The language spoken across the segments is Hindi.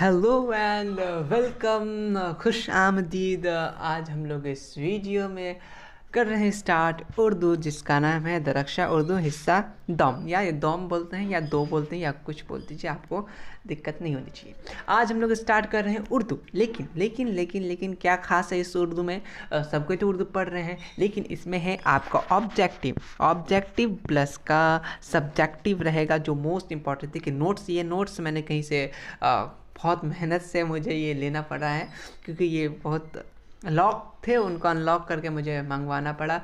हेलो एंड वेलकम, खुश आमदीद। आज हम लोग इस वीडियो में कर रहे हैं स्टार्ट उर्दू, जिसका नाम है दरक्षा उर्दू हिस्सा दौम, या ये दौम बोलते हैं या दो बोलते हैं या कुछ बोल दीजिए, आपको दिक्कत नहीं होनी चाहिए। आज हम लोग स्टार्ट कर रहे हैं उर्दू। लेकिन लेकिन लेकिन लेकिन क्या खास है इस उर्दू में? सब कोई तो उर्दू पढ़ रहे हैं, लेकिन इसमें है आपका ऑब्जेक्टिव। ऑब्जेक्टिव प्लस का सब्जेक्टिव रहेगा, जो मोस्ट इंपॉर्टेंट। देखिए नोट्स, ये नोट्स मैंने कहीं से बहुत मेहनत से मुझे ये लेना पड़ा है, क्योंकि ये बहुत लॉक थे, उनको अनलॉक करके मुझे मंगवाना पड़ा।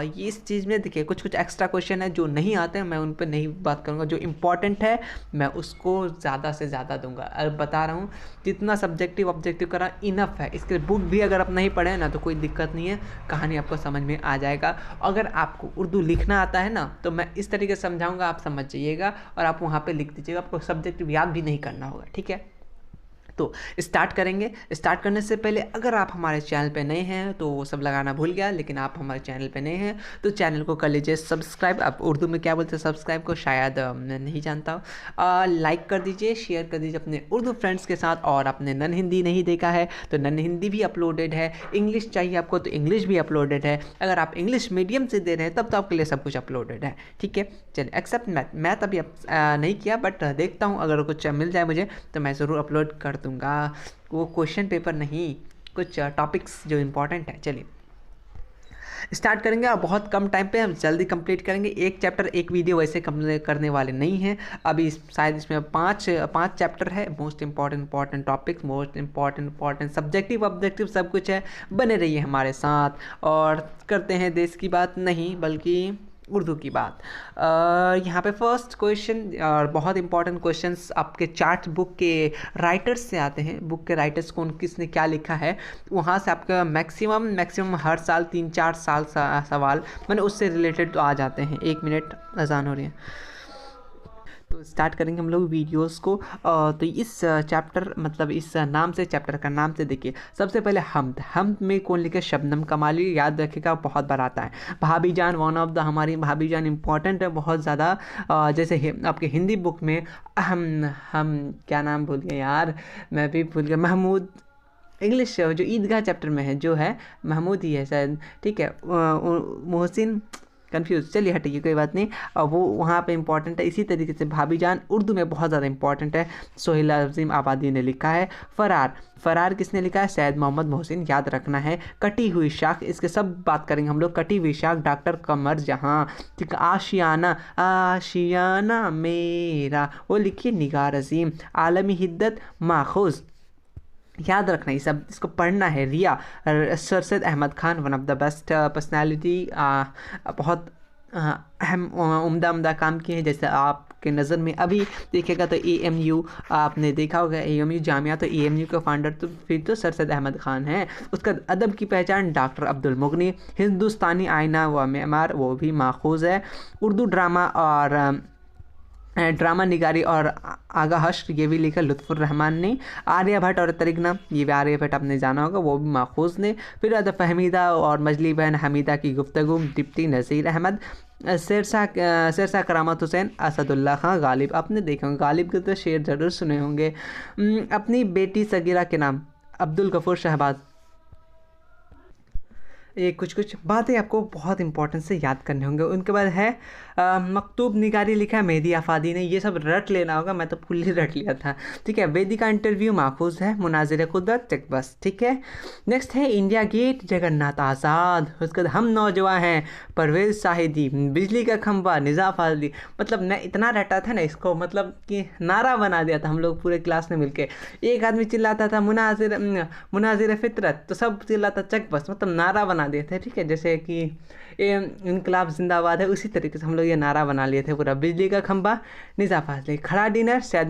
ये इस चीज़ में देखिए कुछ कुछ एक्स्ट्रा क्वेश्चन है जो नहीं आते हैं, मैं उन पर नहीं बात करूँगा। जो इम्पोर्टेंट है मैं उसको ज़्यादा से ज़्यादा दूंगा। अब बता रहा हूँ, जितना सब्जेक्टिव ऑब्जेक्टिव करा इनफ है। इसके बुक भी अगर आप नहीं पढ़े ना तो कोई दिक्कत नहीं है, कहानी आपको समझ में आ जाएगा। अगर आपको उर्दू लिखना आता है ना तो मैं इस तरीके से समझाऊँगा, आप समझ जाइएगा और आप वहाँ पर लिख दीजिएगा। आपको सब्जेक्टिव याद भी नहीं करना होगा, ठीक है? तो स्टार्ट करेंगे। स्टार्ट करने से पहले अगर आप हमारे चैनल पे नए हैं तो वो सब लगाना भूल गया, लेकिन आप हमारे चैनल पे नए हैं तो चैनल को कर लीजिए सब्सक्राइब। आप उर्दू में क्या बोलते हैं सब्सक्राइब को, शायद मैं नहीं जानता हूँ। लाइक कर दीजिए, शेयर कर दीजिए अपने उर्दू फ्रेंड्स के साथ। और आपने नन हिंदी नहीं देखा है तो नन हिंदी भी अपलोडेड है। इंग्लिश चाहिए आपको तो इंग्लिश भी अपलोडेड है। अगर आप इंग्लिश मीडियम से दे रहे हैं तब तो आपके लिए सब कुछ अपलोडेड है, ठीक है? चलिए, एक्सेप्ट मैथ अभी नहीं किया, बट देखता हूँ अगर कुछ मिल जाए मुझे तो मैं ज़रूर अपलोड कर दूँगा। वो क्वेश्चन पेपर नहीं, कुछ टॉपिक्स जो इम्पोर्टेंट है। चलिए स्टार्ट करेंगे और बहुत कम टाइम पे हम जल्दी कंप्लीट करेंगे। एक चैप्टर एक वीडियो वैसे करने वाले नहीं हैं। अभी शायद इसमें पाँच चैप्टर है। Most important topics, most important subjective objective सब कुछ है। बने रहिए हमारे साथ और करते हैं देश की बात नहीं बल्कि उर्दू की बात। यहाँ पे फर्स्ट क्वेश्चन और बहुत इंपॉर्टेंट क्वेश्चंस आपके चार्ट बुक के राइटर्स से आते हैं। बुक के राइटर्स कौन, किसने क्या लिखा है, वहाँ से आपका मैक्सिमम हर साल 3-4 साल सवाल मैंने उससे रिलेटेड तो आ जाते हैं। 1 मिनट, अजान हो रही है तो स्टार्ट करेंगे हम लोग वीडियोस को। तो इस चैप्टर मतलब इस नाम से, चैप्टर का नाम से देखिए, सबसे पहले हमद में कौन लिखे? शबनम कमाली। याद रखिएगा, बहुत बार आता है। भाभी जान, वन ऑफ द, हमारी भाभी जान इंपॉर्टेंट है बहुत ज़्यादा। जैसे आपके हिंदी बुक में हम क्या नाम भूल गए यार, मैं भी भूल गया। महमूद, इंग्लिश जो ईदगाह चैप्टर में है जो है महमूद ही है शायद, ठीक है? मोहसिन, कंफ्यूज, चलिए हटिए, कोई बात नहीं। वो वहाँ पे इंपॉर्टेंट है। इसी तरीके से भाभी जान उर्दू में बहुत ज़्यादा इंपॉर्टेंट है। सोहेल अजीम आबादी ने लिखा है। फरार किसने लिखा है? सैयद मोहम्मद मोहसिन। याद रखना है। कटी हुई शाख, इसके सब बात करेंगे हम लोग। कटी हुई शाख डॉक्टर कमर जहाँ, ठीक है? आशियाना मेरा, वो लिखिए निगार अजीम। आलमी हिद्दत माखूज, याद रखना, ये सब इसको पढ़ना है। Riya, Sarsad Ahmad Khan, one of the best personality. बहुत अहम उम्दा काम किए हैं। जैसे आपके नज़र में अभी देखिएगा तो AMU, आपने देखा होगा AMU जामिया, तो AMU का फाउंडर तो फिर तो सरसद अहमद खान है। उसका अदब की पहचान डॉक्टर अब्दुल मुगनी। हिंदुस्तानी आईना व मेमार, वो भी माखूज है। उर्दू ड्रामा और ड्रामा निगारी और आगा हश्र, ये भी लिखा लुत्फुर रहमान ने। आर्यभट्ट और तरिगना, ये भी आर्यभट्ट आपने जाना होगा, वो भी माखूज ने। फिर अदब फहमीदा और मजली बहन हमीदा की गुफ्तगू, डिप्टी नज़ीर अहमद। शेरशाह करामत हुसैन, असदुल्ला खां गालिब, आपने देखा होगा, गालिब के तो शेर ज़रूर सुने होंगे। अपनी बेटी सगीरा के नाम, अब्दुल गफूर शहबाज। ये कुछ बातें आपको बहुत इंपॉर्टेंट से याद करने होंगे। उनके बाद है मकतूब निगारी, लिखा है मेहदी आफादी ने। ये सब रट लेना होगा, मैं तो फुल ही रट लिया था, ठीक है? वेदी का इंटरव्यू माखूज है। मुनाजिर कुदरत, चेक बस, ठीक है? नेक्स्ट है इंडिया गेट, जगन्नाथ आज़ाद। उसके बाद हम नौजवान हैं, परवेज शाहिदी। बिजली का खंभा, निज़ा फाजली। मतलब मैं इतना रटा था ना इसको, मतलब कि नारा बना दिया था हम लोग पूरे क्लास ने मिलके। एक आदमी चिल्लाता था मुनाजिर फितरत, तो सब चिल्लाता चक बस, मतलब नारा बना दिए थे, ठीक है? जैसे कि इनकलाब जिंदाबाद है, उसी तरीके से हम लोग ये नारा बना लिए थे पूरा। बिजली का खंभा, निज़ा फाजली। खड़ा डिनर, सैयद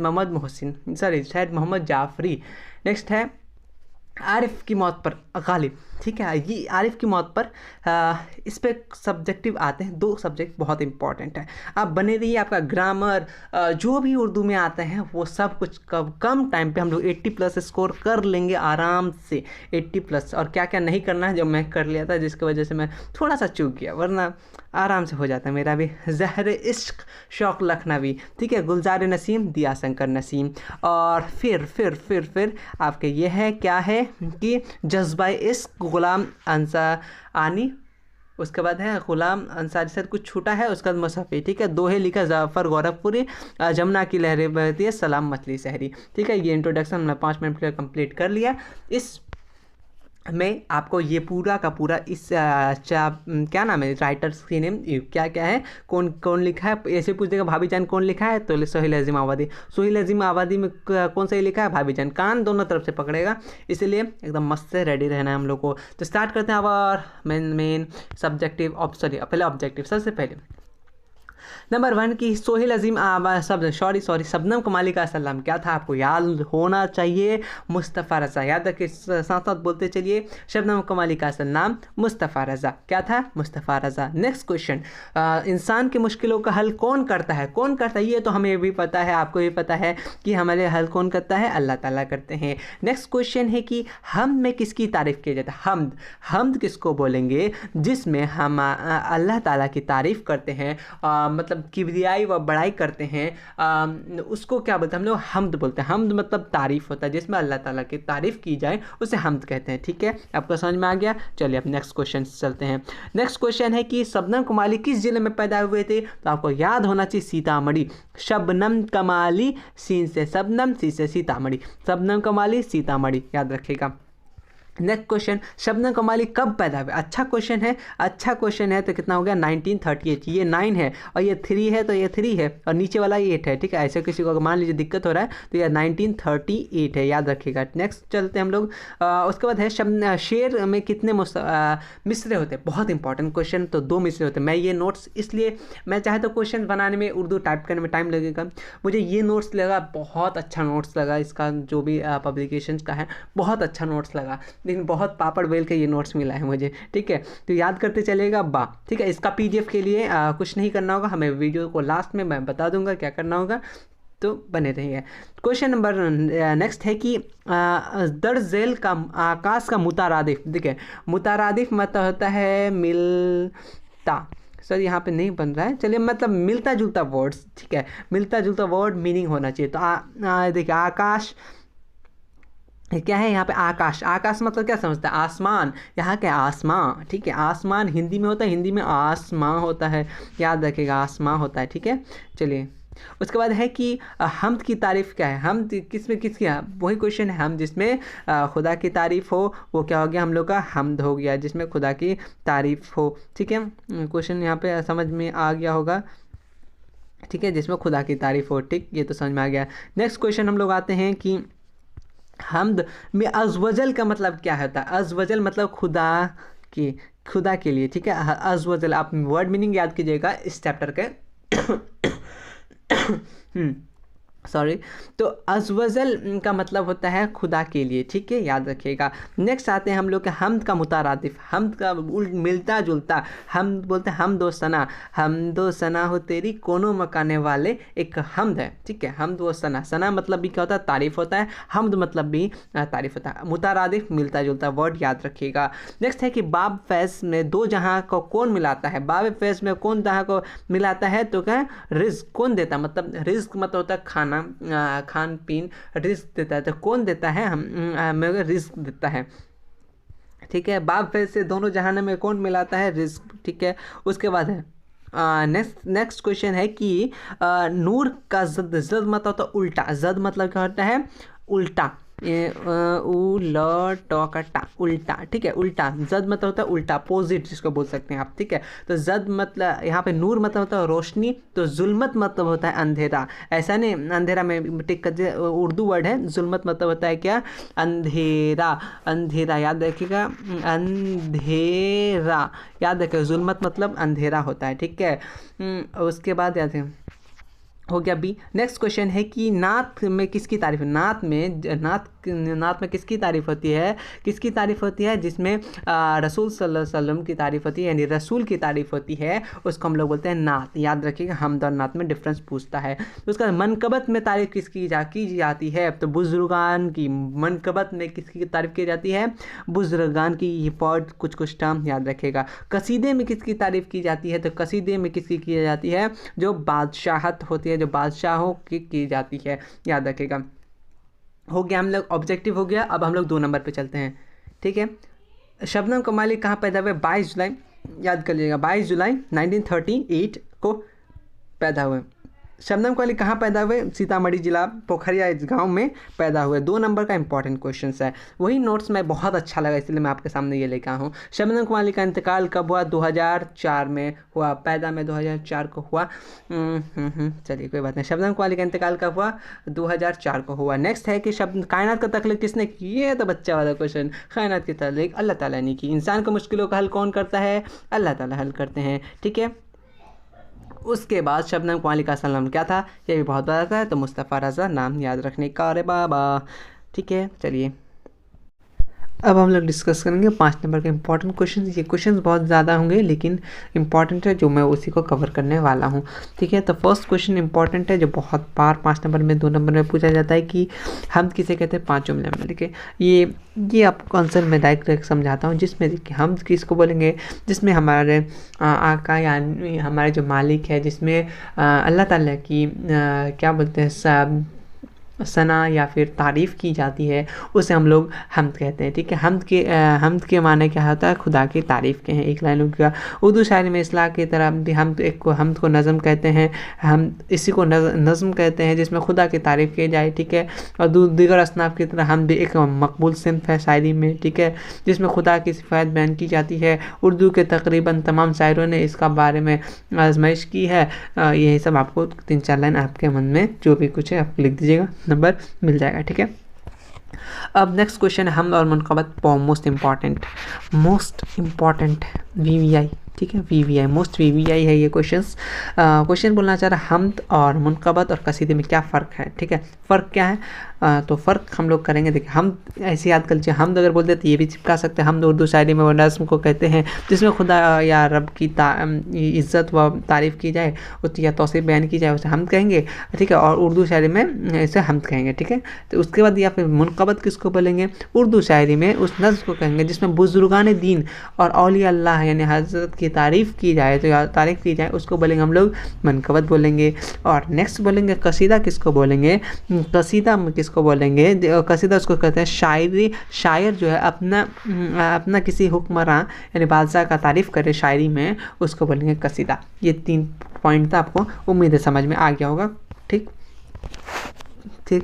मोहम्मद जाफरी। नेक्स्ट है आरिफ की मौत पर गालिब, ठीक है, ये आरिफ की मौत पर इस पे सब्जेक्टिव आते हैं, 2 सब्जेक्ट बहुत इंपॉर्टेंट है। आप बने रहिए, आपका ग्रामर जो भी उर्दू में आते हैं वो सब कुछ कम टाइम पे हम लोग 80+ स्कोर कर लेंगे आराम से, 80+। और क्या क्या नहीं करना है जो मैं कर लिया था, जिसकी वजह से मैं थोड़ा सा चूक गया, वरना आराम से हो जाता है मेरा भी। ज़हर इश्क शौक लखनवी, ठीक है, गुलजार नसीम, दिया शंकर नसीम। और फिर आपके ये है क्या है कि जज्बा इश्क गुलाम अंसारी, उसके बाद है गुलाम अंसारी से कुछ छूटा है, उसके बाद मुसफ़ी, ठीक है, दोहे लिखा जाफ़र गौरखपुरी, जमुना की लहरें बहती है, सलाम मछली शहरी, ठीक है। ये इंट्रोडक्शन हमने 5 मिनट में कंप्लीट कर लिया। इस मैं आपको ये पूरा का पूरा इस क्या नाम है राइटर्स की नेम क्या क्या है, कौन कौन लिखा है, ऐसे पूछ देगा भाभी जान कौन लिखा है, तो सोहेल अजीम आबादी। सोहेल अजीम आबादी में कौन सा ही लिखा है, भाभी जान। कान दोनों तरफ से पकड़ेगा, इसलिए एकदम मस्त से रेडी रहना है हम लोग को। तो स्टार्ट करते हैं अब, और मेन सब्जेक्टिव पहले ऑब्जेक्टिव। सबसे पहले नंबर 1 की सोहेल अजीम शबनम कमाली का असल नाम क्या था, आपको याद होना चाहिए, मुस्तफ़ा रज़ा। याद रखिए, साथ साथ बोलते चलिए, शबनम कमाली का असल नाम मुस्तफ़ा रज़ा क्या था, मुस्तफ़ा रज़ा। नेक्स्ट क्वेश्चन, इंसान की मुश्किलों का हल कौन करता है, कौन करता है, ये तो हमें भी पता है, आपको भी पता है कि हमारे हल कौन करता है, अल्लाह ताला करते हैं। नेक्स्ट क्वेश्चन है कि हमद में किसकी तारीफ़ की जाती है, हमद किसको बोलेंगे, जिसमें हम अल्लाह ताला की तारीफ़ करते हैं, मतलब किबरियाई व बड़ाई करते हैं, उसको क्या बोलते हैं हम लोग, हमद बोलते हैं। हमद मतलब तारीफ़ होता है, जिसमें अल्लाह ताला की तारीफ़ की जाए उसे हमद कहते हैं, ठीक है। आपको समझ में आ गया। चलिए अब नेक्स्ट क्वेश्चन चलते हैं। नेक्स्ट क्वेश्चन है कि शबनम कमाली किस ज़िले में पैदा हुए थे, तो आपको याद होना चाहिए सीतामढ़ी। शबनम कमाली, सीन से शबनम, सी से सीतामढ़ी, शबनम कमाली सीतामढ़ी, याद रखिएगा। नेक्स्ट क्वेश्चन, शबनम कमाली कब पैदा हुए, अच्छा क्वेश्चन है तो कितना हो गया, 1938। ये 9 है और ये 3 है, तो ये 3 है और नीचे वाला 8 है, ठीक है। ऐसे किसी को अगर मान लीजिए दिक्कत हो रहा है तो ये 1938 है, याद रखिएगा। नेक्स्ट चलते हैं हम लोग, उसके बाद है शेर में कितने मिसरे होते हैं, बहुत इंपॉर्टेंट क्वेश्चन। तो 2 मिसरे होते हैं। मैं ये नोट्स इसलिए, मैं चाहे तो क्वेश्चन बनाने में, उर्दू टाइप करने में टाइम लगेगा, मुझे ये नोट्स लगा बहुत अच्छा नोट्स लगा, इसका जो भी पब्लिकेशन का है बहुत अच्छा नोट्स लगा, लेकिन बहुत पापड़ बेल के ये नोट्स मिला है मुझे, ठीक है। तो याद करते चलेगा बा, ठीक है। इसका पीडीएफ के लिए कुछ नहीं करना होगा, हमें वीडियो को लास्ट में मैं बता दूंगा क्या करना होगा, तो बने रहिए। क्वेश्चन नंबर नेक्स्ट है कि दर्जेल का आकाश का मुतारादिफ, ठीक है, मुतारादिफ मतलब होता है मिलता, सर यहाँ पे नहीं बन रहा है, चलिए, मतलब मिलता जुलता वर्ड्स, ठीक है, मिलता जुलता वर्ड मीनिंग होना चाहिए। तो देखिए आकाश क्या है यहाँ पे, आकाश मतलब क्या समझता है, आसमान, यहाँ क्या आसमां, ठीक है। आसमान हिंदी में होता है, हिंदी में आसमां होता है, याद रखिएगा, आसमां होता है, ठीक है। चलिए उसके बाद है कि हमद की तारीफ़ क्या है, हमद किसमें किसकी है, वही क्वेश्चन है, हम जिसमें खुदा की तारीफ़ हो वो क्या हो गया हम लोग का हमद हो गया, जिसमें खुदा की तारीफ़ हो, ठीक है। क्वेश्चन यहाँ पे समझ में आ गया होगा, ठीक है, जिसमें खुदा की तारीफ़ हो, ठीक, ये तो समझ में आ गया। नेक्स्ट क्वेश्चन हम लोग आते हैं कि हमद में अज़वजल का मतलब क्या होता है, अज़वजल मतलब खुदा के लिए, ठीक है। अज़वजल, आप वर्ड मीनिंग याद कीजिएगा इस चैप्टर के सॉरी, तो अज़वजल का मतलब होता है खुदा के लिए, ठीक है, याद रखिएगा। नेक्स्ट आते हैं हम लोग के हमद का मुतारादिफ, हमद का मिलता जुलता, हम बोलते हैं हमदो सना हो तेरी कोनो मकाने वाले, एक हमद है, ठीक है। हमद व सना मतलब भी क्या होता है, तारीफ़ होता है, हमद मतलब भी तारीफ़ होता है, मुतारादिफ मिलता जुलता वर्ड, याद रखिएगा। नेक्स्ट है कि बाब फैज़ में 2 जहाँ को कौन मिलाता है, बाब फैज़ में कौन जहाँ को मिलाता है, तो क्या रिज़्क़ कौन देता है, मतलब रिज़्क़ मतलब होता है खाना, खान पीन, रिज़्क़ देता है, तो कौन देता है, हमें रिज़्क़ देता है, ठीक है। बाब फैज़ से दोनों जहान में कौन मिलाता है, रिज़्क़, ठीक है। उसके बाद है नेक्स्ट क्वेश्चन है कि नूर का जद मतलब होता है उल्टा, जद मतलब क्या होता है, उल्टा, उल्टा, ठीक है, उल्टा। जद मतलब होता है उल्टा, अपोजिट जिसको बोल सकते हैं आप, ठीक है। तो जद मतलब यहाँ पे नूर मतलब होता है रोशनी, तो जुल्मत मतलब होता है अंधेरा, ऐसा नहीं, अंधेरा में टिक उर्दू वर्ड है, जुल्मत मतलब होता है क्या, अंधेरा, याद रखिएगा, अंधेरा, याद रखिएगा, जुल्मत मतलब अंधेरा होता है, ठीक है। उसके बाद याद है हो गया बी। नेक्स्ट क्वेश्चन है कि नात में किसकी तारीफ है, नात नात में किसकी तारीफ़ होती है? किसकी तारीफ़ होती है? जिसमें रसूल सल्लल्लाहु अलैहि वसल्लम की तारीफ़ होती है, यानी रसूल की तारीफ़ होती है, उसको हम लोग बोलते हैं नात। याद रखिएगा, हमद और नात में डिफरेंस पूछता है। तो उसका मनकबत में तारीफ़ किसकी की जाती है? तो बुजुर्गान की। मनकबत में किसकी तारीफ़ की जाती है? बुजुर्गान की। ये पॉइंट कुछ टर्म याद रखेगा। कसीदे में किसकी तारीफ़ की जाती है? तो कसीदे में किसकी की जाती है? जो बादशाहत होती है, जो बादशाहों की जाती है, याद रखेगा। हो गया हम लोग, ऑब्जेक्टिव हो गया। अब हम लोग 2 नंबर पे चलते हैं, ठीक है। शबनम कमाली कहाँ पैदा हुए? 22 जुलाई, याद कर लीजिएगा, 22 जुलाई 1938 को पैदा हुए। शबनम कमाली कहाँ पैदा हुए? सीतामढ़ी जिला पोखरिया इस गांव में पैदा हुए। 2 नंबर का इंपॉर्टेंट क्वेश्चन है। वही नोट्स में बहुत अच्छा लगा, इसलिए मैं आपके सामने ये लेकर आया हूँ। शबनम कमाली का इंतकाल कब हुआ? 2004 में हुआ। पैदा में 2004 को हुआ। चलिए कोई बात नहीं। शबनम कमाली का इंतकाल कब हुआ? 2004 को हुआ। नेक्स्ट है कि कायनात का तख्लीक किसने की? ये तो बच्चा वाला क्वेश्चन। कायनात की तख्लीक अल्लाह ताला ने की। इंसान की मुश्किलों का हल कौन करता है? अल्लाह ताला हल करते हैं, ठीक है। उसके बाद शबनम कमाली का असल नाम क्या था? ये भी बहुत बड़ा था, तो मुस्तफ़ा रज़ा नाम याद रखने का। अरे बाबा, ठीक है। चलिए अब हम लोग डिस्कस करेंगे 5 नंबर के इंपॉर्टेंट क्वेश्चन। ये क्वेश्चन बहुत ज़्यादा होंगे लेकिन इंपॉर्टेंट है, जो मैं उसी को कवर करने वाला हूँ, ठीक है। तो फर्स्ट क्वेश्चन इंपॉर्टेंट है, जो बहुत बार 5 नंबर में 2 नंबर में पूछा जाता है कि हम किसे कहते हैं? 5 जुमले में, ठीक है। ये आपको आंसर मैं डायरेक्ट समझाता हूँ, जिसमें देखिए हम किसको बोलेंगे? जिसमें हमारे आका यानी हमारे जो मालिक है, जिसमें अल्लाह ताला की क्या बोलते हैं, सना या फिर तारीफ़ की जाती है, उसे हम लोग हम्द कहते हैं, ठीक है। हम्द के माने क्या होता है? खुदा की तारीफ़ के हैं। एक लाइन का उर्दू शायरी में इस्लाह की तरह हम्द को नज़म कहते हैं। हम इसी को नज़म कहते हैं, जिसमें खुदा की तारीफ़ की जाए, ठीक है। और दीगर असनाफ की तरह हम भी एक मकबूल सिन्फ है शायरी में, ठीक है, जिसमें खुदा की सिफात बयान की जाती है। उर्दू के तकरीबन तमाम शायरों ने इसका बारे में आजमाइश की है। यही सब आपको 3-4 लाइन आपके मन में जो भी कुछ है आप लिख दीजिएगा, नंबर मिल जाएगा, ठीक है। अब नेक्स्ट क्वेश्चन है हमद और मुनक़बत, मोस्ट इम्पॉर्टेंट VVI, ठीक है। VVI मोस्ट VVI है ये क्वेश्चन बोलना चाह रहा हमद और मुनक़बत और कसीदे में क्या फ़र्क है, ठीक है। फ़र्क क्या है? तो फ़र्क हम लोग करेंगे। देखिए हम ऐसे याद कर लीजिए, हमद अगर बोलते तो ये भी चिपका सकते हैं। हमद उर्दू शायरी में वो नज़्म को कहते हैं जिसमें खुदा या रब की इज़्ज़त व तारीफ़ की जाए, या तौसीफ़ बयान की जाए, उसे हमद कहेंगे, ठीक है। और उर्दू शायरी में इसे हमद कहेंगे, ठीक है। तो उसके बाद या फिर मुनक़बत किसको बोलेंगे? उर्दू शायरी में उस नज़्म को कहेंगे जिसमें बुज़ुर्गान दीन और औलिया अल्लाह यानी हज़रत की तारीफ़ की जाए, तो तारीफ़ की जाए, उसको बोलेंगे हम लोग मुनक़बत बोलेंगे। और नेक्स्ट बोलेंगे कसीदा किसको बोलेंगे? कसीदा किसको बोलेंगे? कसीदा उसको कहते हैं शायर जो है अपना किसी हुक्मरां यानी बादशाह का तारीफ़ करे शायरी में, उसको बोलेंगे कसीदा। ये 3 पॉइंट था, आपको उम्मीद है समझ में आ गया होगा, ठीक।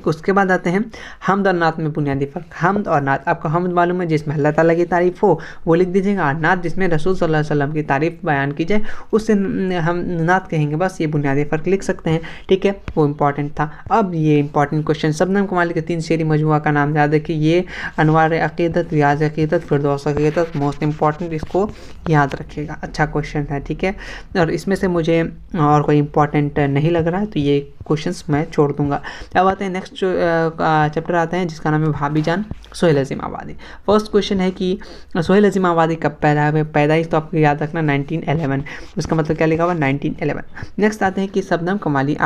उसके बाद आते हैं हमद और नात में बुनियादी फ़र्क। हमद और नात, आपको हमद मालूम है जिसमें अल्लाह ताला की तारीफ़ हो, वो लिख दीजिएगा। और नात जिसमें रसूल सल्लल्लाहु अलैहि वसल्लम की तारीफ़ बयान की जाए, उससे हम नात कहेंगे। बस ये बुनियादी फ़र्क लिख सकते हैं, ठीक है। वो इंपॉर्टेंट था। अब ये इंपॉर्टेंट क्वेश्चन, शबनम कमाली के 3 शेरी मजमुआ का नाम याद रखिए। ये अनवार अक़ीदत, रियाज़ अक़ीदत, फिरदौस अक़ीदत, मोस्ट इंपॉर्टेंट, इसको याद रखिएगा। अच्छा क्वेश्चन है, ठीक है। और इसमें से मुझे और कोई इंपॉर्टेंट नहीं लग रहा है, तो ये क्वेश्चंस मैं छोड़ दूंगा। अब आते हैं नेक्स्ट चैप्टर आते हैं जिसका नाम है भाभी जान, सोहेल अज़ीम आबादी। फर्स्ट क्वेश्चन है कि सोहेल अज़ीम आबादी कब पैदा हुए? पैदाइश तो आपको याद रखना 1911, उसका मतलब क्या लिखा हुआ? 1911। नेक्स्ट आते हैं कि शबनम कमाली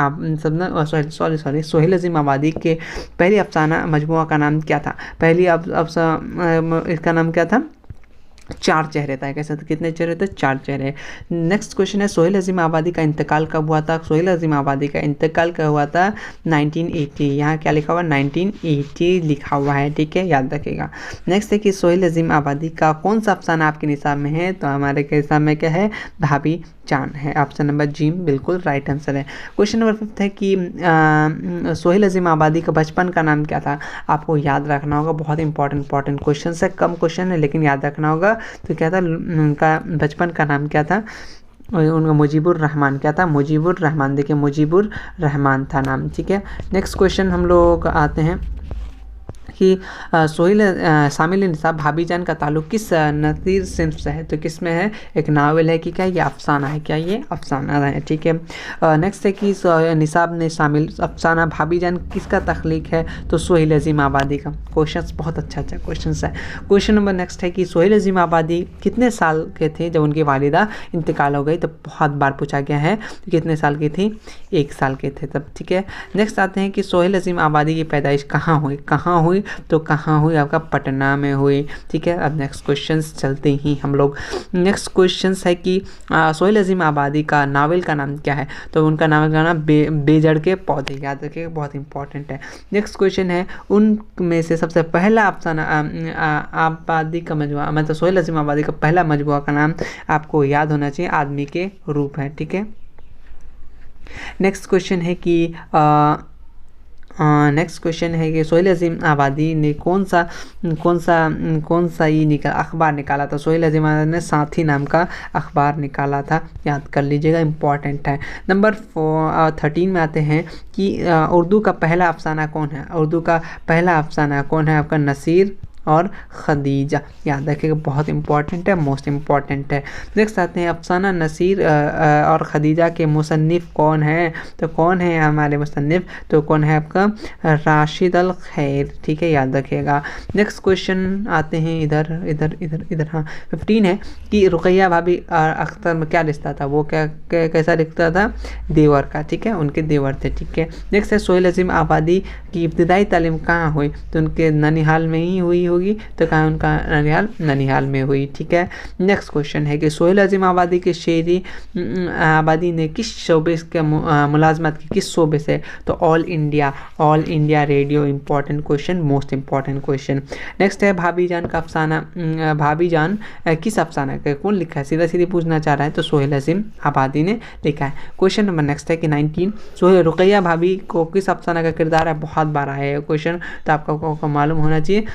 सोहेल अज़ीम आबादी के पहली अफसाना मजमुआ का नाम क्या था? पहली इसका नाम क्या था? 4 चेहरे था। कैसे? कितने चेहरे थे? 4 चेहरे। नेक्स्ट क्वेश्चन है सोहेल अज़ीम आबादी का इंतकाल कब हुआ था? सोहेल अज़ीम आबादी का इंतकाल कब हुआ था? 1980। यहाँ क्या लिखा हुआ? 1980 लिखा हुआ है, ठीक है, याद रखिएगा। नेक्स्ट है कि सोहेल अज़ीम आबादी का कौन सा अफसाना आपके निसाब में है? तो हमारे के निसाब में क्या है? भाभी जान है। ऑप्शन नंबर जी बिल्कुल राइट आंसर है। क्वेश्चन नंबर 5 है कि सोहेल अज़ीम आबादी का बचपन का नाम क्या था? आपको याद रखना होगा, बहुत इंपॉर्टेंट क्वेश्चन है, कम क्वेश्चन है लेकिन याद रखना होगा। तो क्या था उनका बचपन का नाम क्या था? उनका मुजीबुर रहमान क्या था? मुजीबुर रहमान, देखिए मुजीबुर रहमान था नाम, ठीक है। नेक्स्ट क्वेश्चन हम लोग आते हैं कि शामिल निसाब भाभीजान का ताल्लुक किस नसीर सिंफ से है? तो किस में है? एक नावल है कि क्या ये अफसाना है? क्या ये अफसाना है? ठीक है। नेक्स्ट है कि निसाब ने शामिल अफसाना भाभीजान किसका तख्लीक है? तो सोहेल अजीम आबादी का। क्वेश्चंस बहुत अच्छा क्वेश्चन है। क्वेश्चन नंबर नेक्स्ट है कि सोहेल अजीम आबादी कितने साल के थे जब उनकी वालिदा इंतकाल हो गई? तो बहुत बार पूछा गया है। तो कितने साल की थी? 1 साल के थे तब। ठीक है। नेक्स्ट आते हैं कि सोहेल अजीम आबादी की पैदाइश कहाँ हुई? कहाँ हुई? तो कहाँ हुई? आपका पटना में हुई। ठीक है। अब नेक्स्ट क्वेश्चंस चलते ही हम लोग। नेक्स्ट क्वेश्चंस है कि सोहेल अजीम आबादी का नावल का नाम क्या है? तो उनका नावल का नाम बेजड़ के पौधे। याद रखिएगा, बहुत इंपॉर्टेंट है। नेक्स्ट क्वेश्चन है उनमें से सबसे पहला अफसाना आबादी का मजबूआ, मतलब सोहेल अजीम आबादी का पहला मजबूआ का नाम आपको याद होना चाहिए, आदमी के रूप है। ठीक है। नेक्स्ट क्वेश्चन है कि सोहेल अजीम आबादी ने कौन सा ये अखबार निकाला था? सोहेल अजीम आबादी ने साथी नाम का अखबार निकाला था। याद कर लीजिएगा, इंपॉर्टेंट है। नंबर 13 में आते हैं कि उर्दू का पहला अफसाना कौन है? उर्दू का पहला अफसाना कौन है? आपका नसीर और खदीजा। याद रखिएगा, बहुत इंपॉर्टेंट है, मोस्ट इंपॉर्टेंट है। नेक्स्ट आते हैं अफसाना नसीर और खदीजा के मुसन्निफ कौन है? तो कौन है हमारे मुसन्निफ? तो कौन है आपका? राशिद अल खैर। ठीक है, याद रखिएगा। नेक्स्ट क्वेश्चन आते हैं इधर हाँ 15 है कि रुकैया भाभी अख्तर में क्या रिश्ता था? वो क्या कैसा रिश्ता था? देवर का। ठीक है, उनके देवर थे। ठीक है। नेक्स्ट है सोहेल अजीम आबादी की इब्तिदाई तालीम कहाँ हुई? तो उनके ननिहाल में ही हुई होगी। तो कहाँ उनका? ननिहाल में हुई। ठीक है। नेक्स्ट क्वेश्चन है कि सोहेल अजीम आबादी के शेरी आबादी ने किस शोबे के मुलाजमत की? किस शोबे से? तो all India radio. Important question, most important question. Next है भाभीजान का अफसाना, भाभीजान किस अफसाना का कौन लिखा है? सीधा पूछना चाह रहा है, तो सोहेल अजीम आबादी ने लिखा है। क्वेश्चन नंबर नेक्स्ट है कि 19 सोहेल रुकैया भाभी को किस अफसाना का किरदार है? बहुत बार आया है क्वेश्चन, तो आपको मालूम होना चाहिए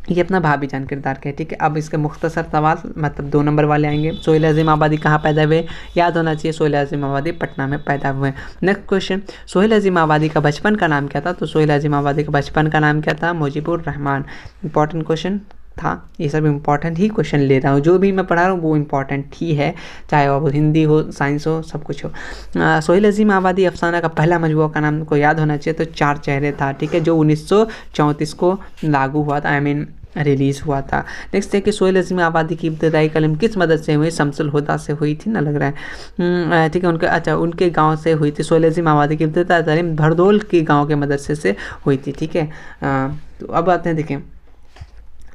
ये अपना भाभीजान किरदार के। ठीक है। अब इसके मुख्तसर सवाल, मतलब 2 नंबर वाले आएंगे। सोहेल अजीम आबादी कहाँ पैदा हुए? याद होना चाहिए, सोहेल अजीम आबादी पटना में पैदा हुए। नेक्स्ट क्वेश्चन, सोहेल अजीम आबादी का बचपन का नाम क्या था? तो सोहेल अजीम आबादी का बचपन का नाम क्या था? मुजीबुर रहमान। इंपॉर्टेंट क्वेश्चन था। ये सब इंपॉर्टेंट ही क्वेश्चन ले रहा हूँ, जो भी मैं पढ़ा रहा हूँ वो इंपॉर्टेंट ही है, चाहे वो हिंदी हो, साइंस हो, सब कुछ हो। सोहेल अजीम आबादी अफसाना का पहला मजबूआ का नाम को याद होना चाहिए, तो 4 चेहरे था। ठीक है, जो 1934 को लागू हुआ था, रिलीज़ हुआ था। नेक्स्ट है कि सोहेल अजीम आबादी की इब्तिदाई कलम किस मदद से हुई? शम्सुल हुदा से हुई थी ना, लग रहा है। ठीक है, उनके गांव से हुई थी। सोहेल अजीम आबादी की इब्तिदाई तालीम भरदौल के गांव के मदरसे से हुई थी। ठीक है। तो अब आते हैं, देखें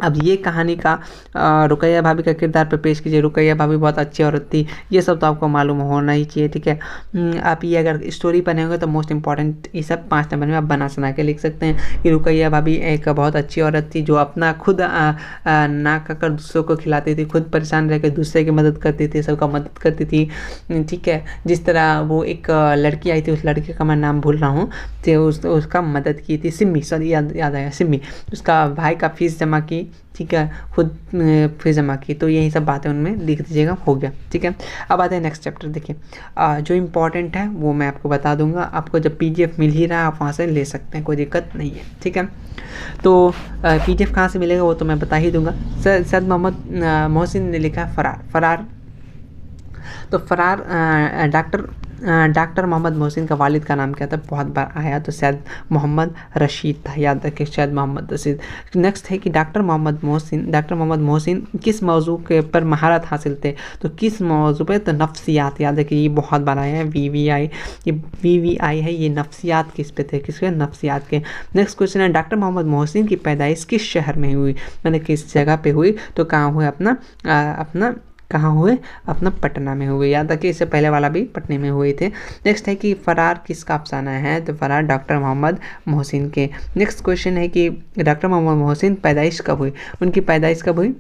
अब ये कहानी का रुकैया भाभी का किरदार पे पेश कीजिए। रुकैया भाभी बहुत अच्छी औरत थी, ये सब तो आपको मालूम होना ही चाहिए। ठीक है। आप ये अगर स्टोरी पढ़ेंगे तो मोस्ट इंपॉर्टेंट ये सब 5 नंबर में आप बना सुना के लिख सकते हैं कि रुकैया भाभी एक बहुत अच्छी औरत थी, जो अपना खुद ना कर दूसरों को खिलाती थी, खुद परेशान रह कर दूसरे की मदद करती थी, सबका मदद करती थी। ठीक है। जिस तरह वो एक लड़की आई थी, उस लड़के का मैं नाम भूल रहा हूँ, तो उसका मदद की थी, सिम्मी, सॉरी याद आया, सिम्मी। उसका भाई का फीस जमा की। ठीक है, खुद फीस जमा की। तो यही सब बातें उनमें लिख दीजिएगा, हो गया। ठीक है। अब आते हैं नेक्स्ट चैप्टर। देखिए जो इम्पोर्टेंट है वो मैं आपको बता दूंगा, आपको जब PDF मिल ही रहा है आप वहाँ से ले सकते हैं, कोई दिक्कत नहीं है। ठीक है। तो PDF कहाँ से मिलेगा वो तो मैं बता ही दूंगा। सैयद मोहम्मद मोहसिन ने लिखा है फरार। तो फरार डॉक्टर मोहम्मद मोहसिन का वालिद का नाम क्या था? बहुत बार आया, तो सैयद मोहम्मद रशीद था। याद रखिए, सैयद मोहम्मद रशीद। नेक्स्ट है कि डॉक्टर मोहम्मद मोहसिन किस मौजू के पर महारत हासिल थे? तो किस मौजू पे? तो नफ्सियात। याद रखिए, ये बहुत बार आया है, VVI। ये VVI है, ये नफ्सियात किस पे थे? किसके? नफ्सियात के। नेक्स्ट क्वेश्चन है डॉक्टर मोहम्मद मोहसिन की पैदाइश किस शहर में हुई? मैंने किस जगह पे हुई? तो कहाँ हुए? कहाँ हुए? अपना पटना में हुए। याद रखिए, इससे पहले वाला भी पटने में हुए थे। नेक्स्ट है कि फरार किसका अफसाना है? तो फरार डॉक्टर मोहम्मद मोहसिन के। नेक्स्ट क्वेश्चन है कि डॉक्टर मोहम्मद मोहसिन पैदाइश कब हुई? उनकी पैदाइश कब हुई?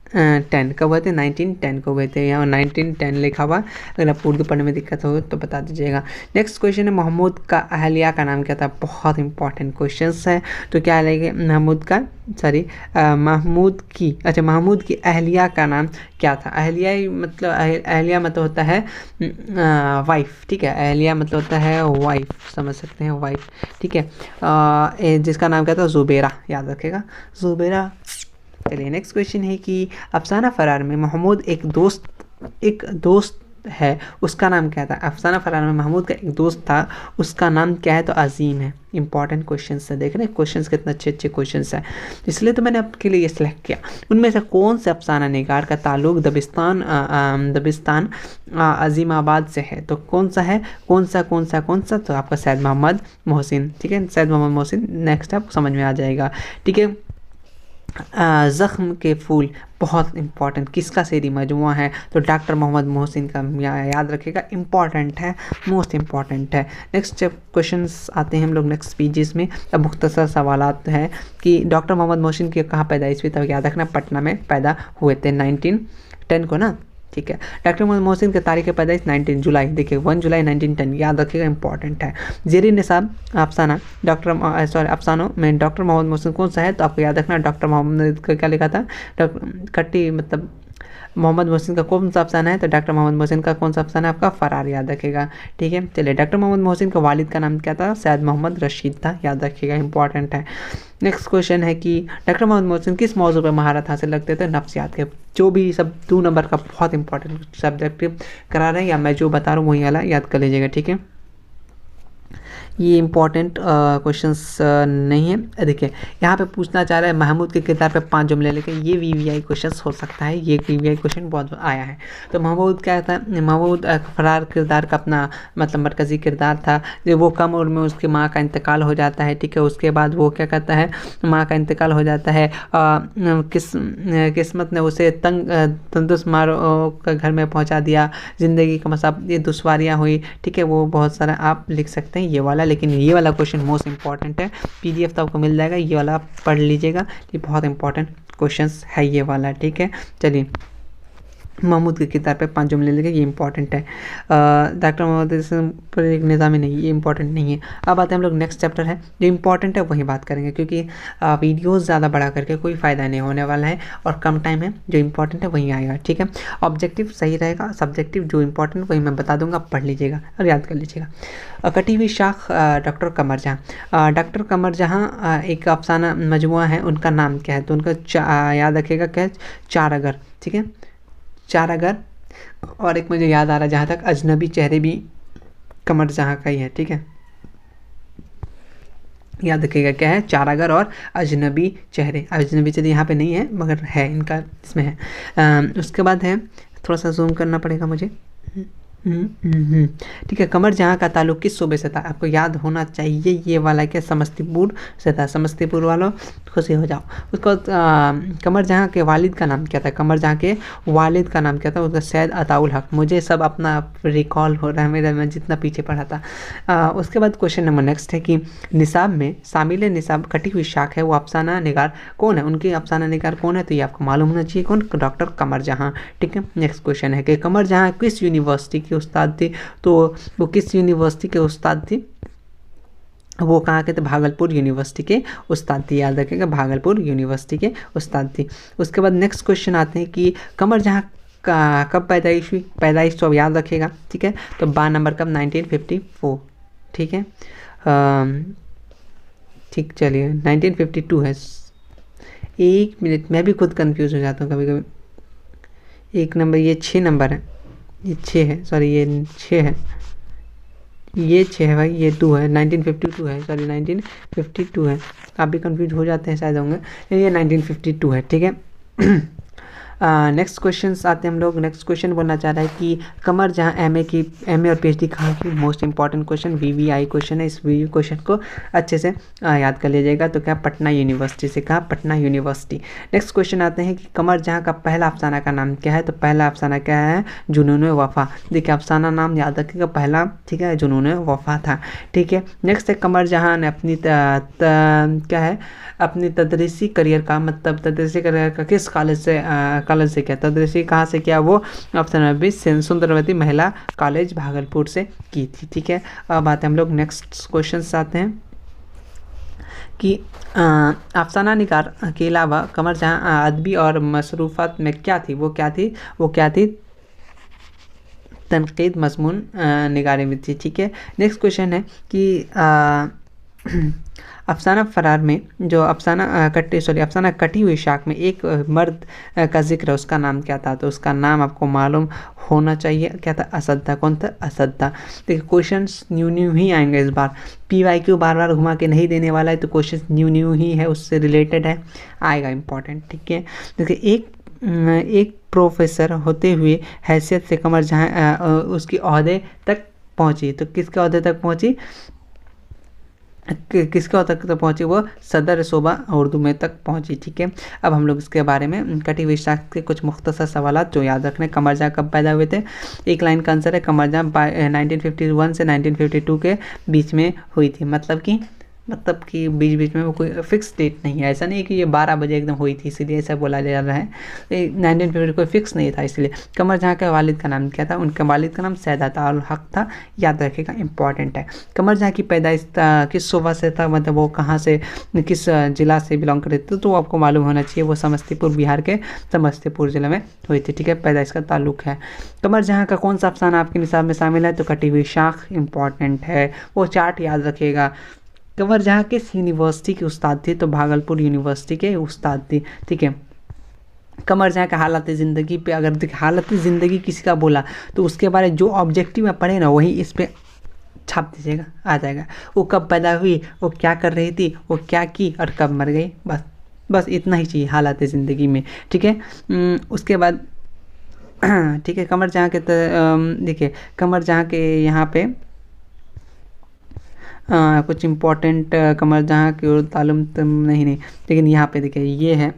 10 कब हुए थे? 1910 को हुए थे। यहाँ 1910 लिखा हुआ, अगर आप उर्दू पढ़ने में दिक्कत हो तो बता दीजिएगा। नेक्स्ट क्वेश्चन है महमूद का अहलिया का नाम क्या था? बहुत इंपॉर्टेंट क्वेश्चन है। तो क्या लेंगे? महमूद की अहलिया का नाम क्या था? अहलिया मतलब होता है वाइफ, ठीक है। अहलिया मतलब होता है वाइफ, समझ सकते हैं, वाइफ, ठीक है। जिसका नाम क्या था? जुबैरा, याद रखेगा, जुबैरा। चलिए नेक्स्ट क्वेश्चन है कि अफसाना फरार में महमूद एक दोस्त है, उसका नाम क्या था? अफसाना फरार में महमूद का एक दोस्त था, उसका नाम क्या है? तो अजीम है। इंपॉर्टेंट क्वेश्चन है, देख रहे हैं क्वेश्चन कितने अच्छे क्वेश्चन है, इसलिए तो मैंने आपके लिए ये सिलेक्ट किया। उनमें से कौन से अफसाना निगार का ताल्लुक दबिस्तान अजीमाबाद से है? तो कौन सा है? कौन सा? तो आपका सैयद मोहम्मद मोहसिन, ठीक है, सैयद मोहम्मद मोहसिन। नेक्स्ट आपको समझ में आ जाएगा, ठीक है। ज़ख्म के फूल बहुत इंपॉर्टेंट, किसका शेरी मजमुआ है? तो डॉक्टर मोहम्मद मोहसिन का, याद रखिएगा, इंपॉर्टेंट है, मोस्ट इंपॉर्टेंट है। नेक्स्ट जब क्वेश्चंस आते हैं हम लोग नेक्स्ट पेजेस में, अब मुख्तसर सवालात है कि डॉक्टर मोहम्मद मोहसिन की कहाँ पैदाइश हुई? तब याद रखना पटना में पैदा हुए थे 1910 को ना, ठीक है। डॉक्टर मोहम्मद मोहसिन की तारीख पैदाइश 19 जुलाई, देखिए 1 जुलाई 1910, याद रखिएगा, इंपॉर्टेंट है। जेरी निसाब अफसाना अफसानों में डॉक्टर मोहम्मद मोहसिन कौन सा है? तो आपको याद रखना डॉक्टर मोहम्मद का क्या लिखा था? कट्टी मतलब मोहम्मद मोहसिन का कौन सा अफसाना है? तो डॉक्टर मोहम्मद मोहसिन का कौन सा अफसाना है? आपका फरार, याद रखेगा, ठीक है। चलिए डॉक्टर मोहम्मद मोहसिन का वालिद का नाम क्या था? सैयद मोहम्मद रशीद था, याद रखिएगा, इंपॉर्टेंट है। नेक्स्ट क्वेश्चन है कि डॉक्टर मोहम्मद मोहसिन किस मौजू पर महारत हासिल रखते थे? नफ्सियात के। जो भी सब 2 नंबर का बहुत इंपॉर्टेंट सब्जेक्ट करा रहे हैं या मैं जो बता रहा हूँ वही वाला याद कर लीजिएगा, ठीक है। ये इंपॉर्टेंट क्वेश्चंस नहीं है। देखिए यहाँ पे पूछना चाह रहा है महमूद के किरदार पे 5 जुमले, लेकिन ये वीवीआई क्वेश्चंस हो सकता है, ये वीवीआई क्वेश्चन बहुत आया है। तो महमूद क्या था? महमूद फरार किरदार का अपना मतलब मरकज़ी किरदार था। जब वो कम उम्र में उसकी माँ का इंतकाल हो जाता है, ठीक है, उसके बाद वो क्या करता है? माँ का इंतकाल हो जाता है, किस्मत ने उसे तंदुरुस्त मारो का घर में पहुँचा दिया, ज़िंदगी का मसाब, ये दुश्वारियाँ हुई, ठीक है, वो बहुत सारा आप लिख सकते हैं ये वाला। लेकिन ये वाला क्वेश्चन मोस्ट इंपॉर्टेंट है, पीडीएफ तो आपको मिल जाएगा, ये वाला आप पढ़ लीजिएगा, ये बहुत इंपॉर्टेंट क्वेश्चंस है ये वाला, ठीक है। चलिए महमूद की किताब पे 5 जुमले लिखे, ये इंपॉर्टेंट है। डॉक्टर मोहम्मद पर एक निज़ामी नहीं, ये इंपॉर्टेंट नहीं है। अब आते हैं हम लोग नेक्स्ट चैप्टर है, जो इंपॉर्टेंट है वही बात करेंगे, क्योंकि वीडियोस ज़्यादा बड़ा करके कोई फ़ायदा नहीं होने वाला है और कम टाइम है, जो इंपॉर्टेंट है वही आएगा, ठीक है। ऑब्जेक्टिव सही रहेगा, सब्जेक्टिव जो इंपॉर्टेंट वही मैं बता दूंगा, पढ़ लीजिएगा और याद कर लीजिएगा। कटी हुई शाख डॉक्टर कमर जहाँ। डॉक्टर कमर जहाँ एक अफसाना मजमुआ है, उनका नाम क्या है? तो उनका याद रखिएगा क्या है? चारागर, ठीक है, चारागर। और एक मुझे याद आ रहा है जहाँ तक, अजनबी चेहरे भी कमर जहाँ का ही है, ठीक है, याद रखिएगा क्या है? चारागर और अजनबी चेहरे। अजनबी चेहरे यहाँ पे नहीं है मगर है, इनका इसमें है। उसके बाद है, थोड़ा सा जूम करना पड़ेगा मुझे, ठीक है। कमर जहाँ का ताल्लुक किस सूबे से था? आपको याद होना चाहिए, ये वाला क्या? समस्तीपुर से था। समस्तीपुर वालों खुशी हो जाओ। उसको कमर जहाँ के वालिद का नाम क्या था? कमर जहाँ के वालिद का नाम क्या था? उसका सैयद अताउल हक। मुझे सब अपना रिकॉल हो रहा है मेरा, मैं जितना पीछे पढ़ा था। उसके बाद क्वेश्चन नंबर नेक्स्ट है कि निसाब में शामिल निसाब कटी हुई शाख है, वो अफसाना निगार कौन है? उनके अफसाना निगार कौन है? तो ये आपको मालूम होना चाहिए, कौन? डॉक्टर कमर जहाँ, ठीक है। नेक्स्ट क्वेश्चन है कि कमर जहाँ किस यूनिवर्सिटी के उस्ताद थे? तो वो किस यूनिवर्सिटी के उस्ताद थे? वो कहाँ के थे? भागलपुर यूनिवर्सिटी के उस्ताद थी, याद रखिएगा, भागलपुर यूनिवर्सिटी के उस्ताद थी। उसके बाद नेक्स्ट क्वेश्चन आते हैं कि कमर जहाँ का कब पैदाइश हुई? पैदाइश तो अब याद रखिएगा, ठीक है। तो 12 नंबर कब? 1954, ठीक है, ठीक। चलिए 1952 है। 1 मिनट, मैं भी खुद कंफ्यूज हो जाता हूँ कभी कभी। 1 नंबर, ये 6 नंबर है, ये 6 है, सॉरी ये 6 है, ये 6 है भाई, ये 2 है, 1952 है, सॉरी 1952 है। आप भी कंफ्यूज हो जाते हैं शायद होंगे, ये 1952 है, ठीक है। नेक्स्ट क्वेश्चन आते हैं हम लोग। नेक्स्ट क्वेश्चन बोलना चाह रहा है कि कमर जहाँ एमए और पीएचडी कहाँ की? Most important question, VVI question है। इस वीवी क्वेश्चन को अच्छे से याद कर लीजिएगा। तो क्या? पटना यूनिवर्सिटी से। कहा? पटना यूनिवर्सिटी। नेक्स्ट क्वेश्चन आते हैं कि कमर जहाँ का पहला अफसाना का नाम क्या है? तो पहला अफसाना क्या है? जुनून वफा। देखिए अफसाना नाम याद रखिएगा पहला, ठीक है, जुनून वफा था, ठीक है। नेक्स्ट है कमर जहाँ ने अपनी क्या है, अपनी तदरीसी करियर का मतलब तदरीसी करियर का किस कॉलेज कॉलेज से किया, तदरीसी कहाँ से किया वो, ऑप्शन नंबर बी सुंदरवती महिला कॉलेज भागलपुर से की थी। ठीक है, अब आते हैं हम लोग नेक्स्ट क्वेश्चन से आते हैं कि अफसाना निगार के अलावा कमर जहाँ अदबी और मसरूफ़ात में क्या थी, वो क्या थी तनकीद मजमून निगारी में थी। ठीक है, नेक्स्ट क्वेश्चन है कि अफसाना फरार में जो अफसाना कटी हुई शाख में एक मर्द का जिक्र है, उसका नाम क्या था, तो उसका नाम आपको मालूम होना चाहिए, क्या था, असद था। कौन था, असद था। देखिए क्वेश्चंस न्यू ही आएंगे इस बार, PYQ बार घुमा के नहीं देने वाला है, तो क्वेश्चन न्यू ही है, उससे रिलेटेड है, आएगा इंपॉर्टेंट। ठीक है, देखिए एक प्रोफेसर होते हुए हैसियत से कमर जहाँ उसकी ओहदे तक पहुँची, तो किसके ओहदे तक पहुँची, किसके तक तो पहुँची, वो सदर शोबा उर्दू में तक पहुँची। ठीक है, अब हम लोग इसके बारे में कटी हुई शाख के कुछ मुख्तसर सवाल जो याद रखने, कमर जहाँ कब पैदा हुए थे, एक लाइन का आंसर है कमर जहाँ 1951 से 1952 के बीच में हुई थी। मतलब कि बीच में वो कोई फिक्स डेट नहीं है, ऐसा नहीं है कि ये 12 बजे एकदम हुई थी इसीलिए ऐसा बोला जा रहा है, 1950 कोई फिक्स नहीं था इसलिए। कमर जहाँ के वालिद का नाम क्या था, उनके वालिद का नाम सैदा था और हक था, याद रखेगा, इंपॉर्टेंट है। कमर जहाँ की पैदाइश किस सूबा से था, मतलब वो कहाँ से, किस जिला से बिलोंग करते थे, तो आपको मालूम होना चाहिए, वो समस्तीपुर, बिहार के समस्तीपुर जिले में हुई थी। ठीक है, पैदाइश का ताल्लुक है। कमर जहाँ का कौन सा अफसाना आपके निसाब में शामिल है, तो कटी हुई शाख इंपॉर्टेंट है, वो चार्ट याद रखिएगा। कमर जहाँ किस यूनिवर्सिटी के उस्ताद थे, तो भागलपुर यूनिवर्सिटी के उस्ताद थे। ठीक है, कमर जहाँ का हालत ज़िंदगी पे अगर देखिए हालत ज़िंदगी किसी का बोला तो उसके बारे जो ऑब्जेक्टिव में पढ़े ना वही इस पर छाप दीजिएगा, आ जाएगा। वो कब पैदा हुई, वो क्या कर रही थी, वो क्या की और कब मर गई, बस इतना ही चाहिए हालत ज़िंदगी में। ठीक है, उसके बाद ठीक है, कमर जहाँ के देखिए कमर जहाँ के यहाँ पे कुछ इम्पोर्टेंट कमर जहाँ की उर्दू तालुम नहीं लेकिन यहाँ पे देखिए ये है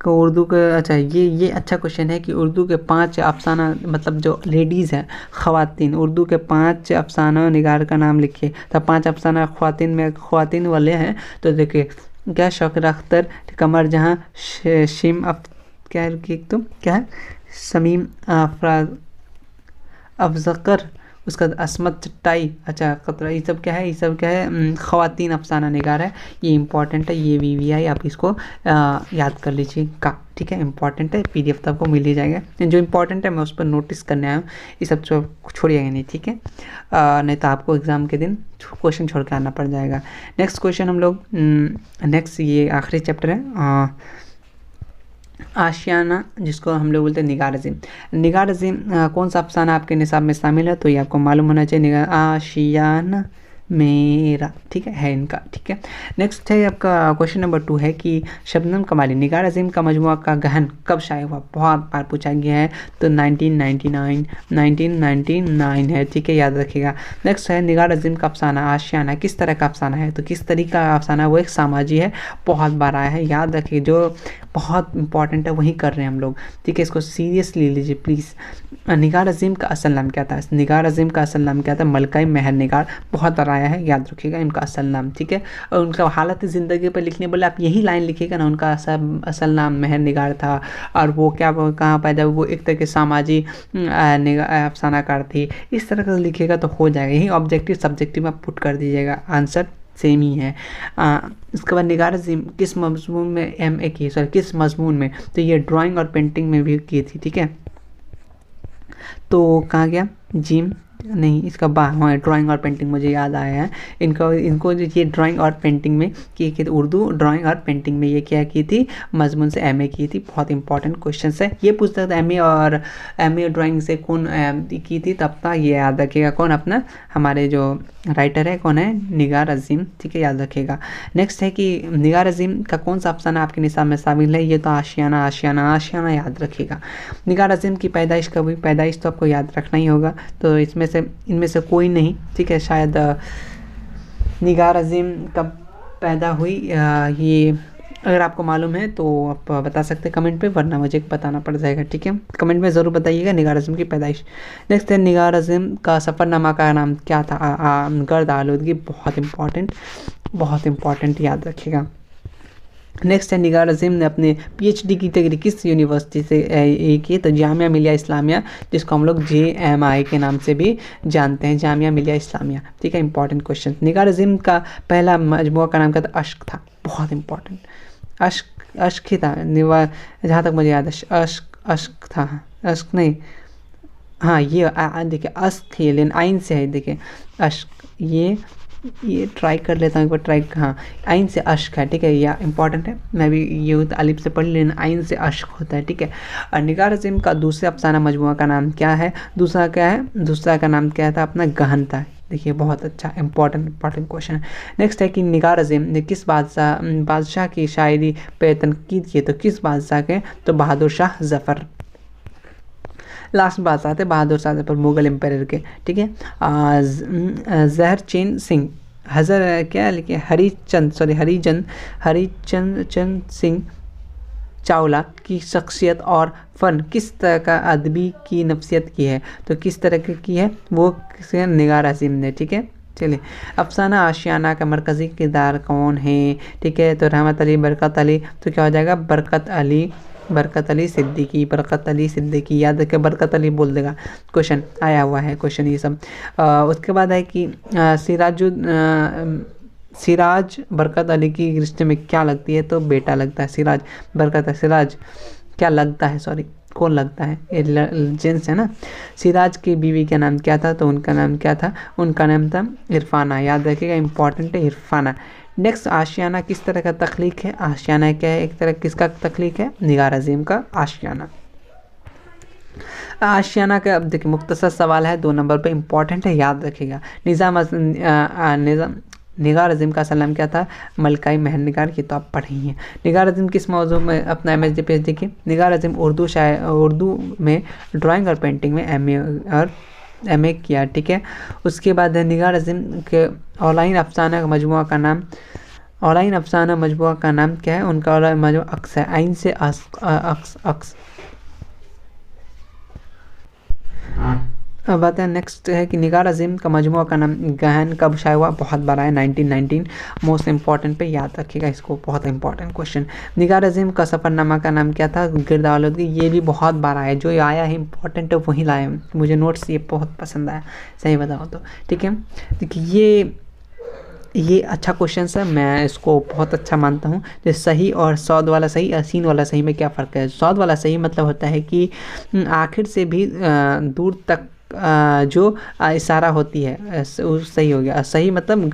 कि उर्दू का, अच्छा ये अच्छा क्वेश्चन है कि उर्दू के 5 अफसाना, मतलब जो लेडीज़ हैं ख़वातीन, उर्दू के 5 अफसाना निगार का नाम लिखिए। तो 5 अफसाना ख़वातीन वाले हैं, तो देखिए क्या शौकत अख्तर, कमर जहाँ, क्या है शमीम अफजकर, उसका असमत चट्टाई, अच्छा खतरा, ये सब क्या है ख़वातीन अफसाना निगार है, ये इंपॉर्टेंट है, ये VVI आप इसको याद कर लीजिएगा। ठीक है, इंपॉर्टेंट है, PDF तो आपको मिल ही जाएगा, जो इंपॉर्टेंट है मैं उस पर नोटिस करने आया हूँ, ये सब छोड़िएगा नहीं। ठीक है, नहीं तो आपको एग्ज़ाम के दिन क्वेश्चन छोड़ के आना पड़ जाएगा। नेक्स्ट क्वेश्चन हम लोग नेक्स्ट ये आखिरी चैप्टर है आशियाना, जिसको हम लोग बोलते हैं निगार अज़ीम। निगार अज़ीम कौन सा अफसाना आपके निसाब में शामिल है, तो ये आपको मालूम होना चाहिए, निगार आशियाना मेरा। ठीक है इनका। ठीक है, नेक्स्ट है आपका क्वेश्चन नंबर 2 है कि शबनम कमाली निगार अज़ीम का मजमुआ का गहन कब शाया हुआ, बहुत बार पूछा गया है, तो 1999 है। ठीक है, याद रखिएगा। नेक्स्ट है निगार अज़ीम का अफसाना आशियाना किस तरह का अफसाना है, तो किस तरीके का अफसाना, वो एक सामाजी है, बहुत बार आया है, याद रखिए, जो बहुत इंपॉर्टेंट है वही कर रहे हैं हम लोग। ठीक है, इसको सीरियसली लीजिए प्लीज़। निगार अज़ीम का असल नाम क्या था, निगार अज़ीम का असल नाम क्या था, मलकाई महर निगार, बहुत बार आया है, याद रखिएगा इनका असल नाम। ठीक है, और उनका हालत ज़िंदगी पर लिखने बोले आप यही लाइन लिखिएगा ना, उनका असल नाम महर निगार था, और वो कहाँ पैदा हुआ, वो एक तरह के सामाजी अफसानाकार थी, इस तरह का लिखिएगा तो हो जाएगा। यही ऑब्जेक्टिव सब्जेक्टिव में पुट कर दीजिएगा, आंसर सेम ही है। इसके बाद निगार अज़ीम किस मजमून में MA की, किस मजमून में, तो ये ड्राइंग और पेंटिंग में भी की थी। ठीक है, तो कहाँ गया जिम, नहीं इसका हाँ ड्राइंग और पेंटिंग मुझे याद आया है। इनको जो ये ड्राइंग और पेंटिंग में की उर्दू ड्राइंग और पेंटिंग में ये क्या की थी, मजमून से MA की थी। बहुत इंपॉर्टेंट क्वेश्चन है, ये पूछता था MA ड्राइंग से कौन की थी, तब तक ये याद रखिएगा कौन अपना हमारे जो राइटर है कौन है, निगार अज़ीम। ठीक है, याद रखिएगा। नेक्स्ट है कि निगार अज़ीम का कौन सा अफसाना आपके निसाब में शामिल है, ये तो आशियाना याद रखिएगा। निगार अज़ीम की पैदाइश कब हुई, पैदाइश तो आपको याद रखना ही होगा, तो इनमें से कोई नहीं। ठीक है, शायद निगार अज़ीम कब पैदा हुई, ये अगर आपको मालूम है तो आप बता सकते हैं कमेंट पे, वरना मुझे बताना पड़ जाएगा। ठीक है, कमेंट में ज़रूर बताइएगा निगार अज़ीम की पैदाइश। नेक्स्ट है निगार अज़ीम का सफ़रनामा का नाम क्या था, गर्द आलूदगी, बहुत इंपॉर्टेंट याद रखिएगा। नेक्स्ट है निगार अज़ीम ने अपने पीएचडी की डिग्री किस यूनिवर्सिटी से की, तो जामिया मिलिया इस्लामिया, जिसको हम लोग JMI के नाम से भी जानते हैं, जामिया मिलिया इस्लामिया। ठीक है, इंपॉर्टेंट क्वेश्चन। निगार अज़ीम का पहला मजमुआ का नाम क्या था? अश्क था, बहुत इंपॉर्टेंट। अश्क ही था, जहाँ तक मुझे याद है अश्क था, अश्क नहीं, हाँ ये देखिए अश्क है, लेकिन आइन से है, देखिए अश्क, ये ट्राई कर लेता हूँ एक बार, ट्राई, हाँ आइन से अश्क है। ठीक है, यह इंपॉर्टेंट है, मैं भी ये तो अलिफ से पढ़ लेना, आइन से अश्क होता है। ठीक है, और निगार अज़ीम का दूसरे अफसाना मजमुआ का नाम क्या है? दूसरा क्या है? दूसरा का नाम क्या था अपना? गहनता। देखिए बहुत अच्छा इंपॉर्टेंट क्वेश्चन है। नेक्स्ट है कि निगार अज़ीम ने किस बादशाह की शायरी पे तनकीद की? तो किस बादशाह के? तो बहादुर शाह ज़फ़र। लास्ट बात आते हैं बहादुर शाह ज़फ़र, मुग़ल एम्पायर के। ठीक है, ज़हरचंद सिंह, क्या लिखे, हरिचंद सिंह चावला की शख्सियत और फ़न किस तरह का अदबी की नफसियत की है? तो किस तरह की है वो? किसे? निगार अज़ीम ने। ठीक है, चलिए, अफसाना आशियाना का मरकज़ी किरदार कौन है? ठीक है, तो रहमत अली, बरकत अली, तो क्या हो जाएगा? बरकत अली सिद्दीकी, याद रखें, बरकत अली बोल देगा, क्वेश्चन आया हुआ है, क्वेश्चन ये सब। उसके बाद है कि सिराज बरकत अली की रिश्ते में क्या लगती है? तो बेटा लगता है। सिराज क्या लगता है, सॉरी, कौन लगता है? ये जेंट्स है ना। सिराज की बीवी का नाम क्या था? तो उनका नाम क्या था? उनका नाम था इरफाना, याद रखिएगा, इंपॉर्टेंट है इरफाना। नेक्स्ट, आशियाना किस तरह का तख्लीक है? आशियाना क्या है? एक तरह किसका तख्लीक है? निगार अज़ीम का आशियाना। आशियाना का अब देखिए मुख्तसर सवाल है, 2 नंबर पे, इंपॉर्टेंट है, याद रखिएगा। निगार अज़ीम का असल नाम क्या था? मलकाई महल निगार, की तो आप पढ़ ही हैं। निगार अज़ीम किस मौजू में अपना MSc PhD की? निगार अज़ीम उर्दू में ड्राइंग और पेंटिंग में MA किया। ठीक है, उसके बाद है निगार अज़ीम के ऑनलाइन अफसाना मजमुआ का नाम क्या है? उनका ऑनलाइन मजमुआ अक्स है, आइन से अक्स। अब बात है, नेक्स्ट है कि निगार अज़ीम का मजमुआ का नाम गहन कब शाया हुआ? बहुत बड़ा है, 1919, मोस्ट इंपॉर्टेंट पे याद रखिएगा इसको, बहुत इंपॉर्टेंट क्वेश्चन। निगार अज़ीम का सफ़रनामा का नाम क्या था? गिरद आलूदगी, ये भी बहुत बड़ा है, जो आया है इंपॉर्टेंट है वही लाए, मुझे नोट्स ये बहुत पसंद आया, सही बताऊँ तो। ठीक है, देखिए ये अच्छा क्वेश्चन है, मैं इसको बहुत अच्छा मानता हूँ। जो सही और सौद वाला सही और सीन वाला सही में क्या फ़र्क है? सौद वाला सही मतलब होता है कि आखिर से भी दूर तक जो इशारा होती है, वो सही हो गया। सही मतलब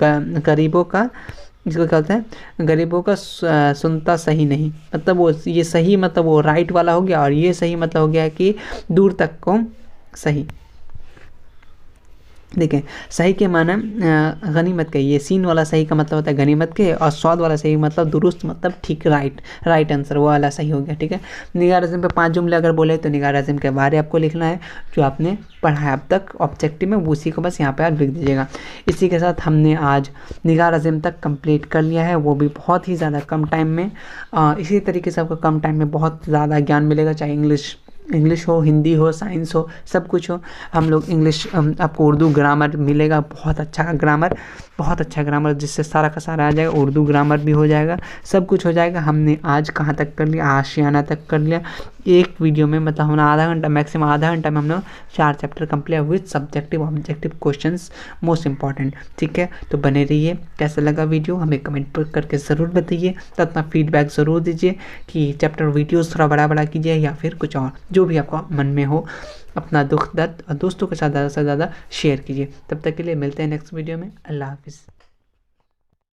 गरीबों का, इसको क्या होता है? गरीबों का सुनता सही नहीं, मतलब वो, ये सही मतलब वो राइट वाला हो गया, और ये सही मतलब हो गया कि दूर तक को सही। देखें, सही के माना गनीमत के, ये सीन वाला सही का मतलब होता है गनीमत के, और स्वाद वाला सही मतलब दुरुस्त, मतलब ठीक, राइट आंसर, वो वाला सही हो गया। ठीक है, निगार अज़ीम पे 5 जुमले अगर बोले तो निगार अज़ीम के बारे आपको लिखना है, जो आपने पढ़ा है अब तक ऑब्जेक्टिव में, उसी को बस यहाँ पे आप लिख दीजिएगा। इसी के साथ हमने आज निगार अज़ीम तक कंप्लीट कर लिया है, वो भी बहुत ही ज़्यादा कम टाइम में। इसी तरीके से आपको कम टाइम में बहुत ज़्यादा ज्ञान मिलेगा, चाहे इंग्लिश हो, हिंदी हो, साइंस हो, सब कुछ हो। हम लोग इंग्लिश, आपको उर्दू ग्रामर मिलेगा, बहुत अच्छा ग्रामर, जिससे सारा का सारा आ जाएगा, उर्दू ग्रामर भी हो जाएगा, सब कुछ हो जाएगा। हमने आज कहाँ तक कर लिया? आशियाना तक कर लिया, एक वीडियो में, मतलब हमने आधा घंटा, मैक्सिमम आधा घंटा में हम लोग 4 chapter complete with subjective objective questions, most important. ठीक है, तो बने रहिए। कैसा लगा वीडियो हमें कमेंट पर करके ज़रूर बताइए, तो अपना फीडबैक ज़रूर दीजिए कि चैप्टर वीडियोज़ थोड़ा बड़ा कीजिए या फिर कुछ और, जो भी आपका मन में हो। अपना दुख दर्द और दोस्तों के साथ ज़्यादा से ज़्यादा शेयर कीजिए। तब तक के लिए मिलते हैं नेक्स्ट वीडियो में। अल्लाह हाफिज़।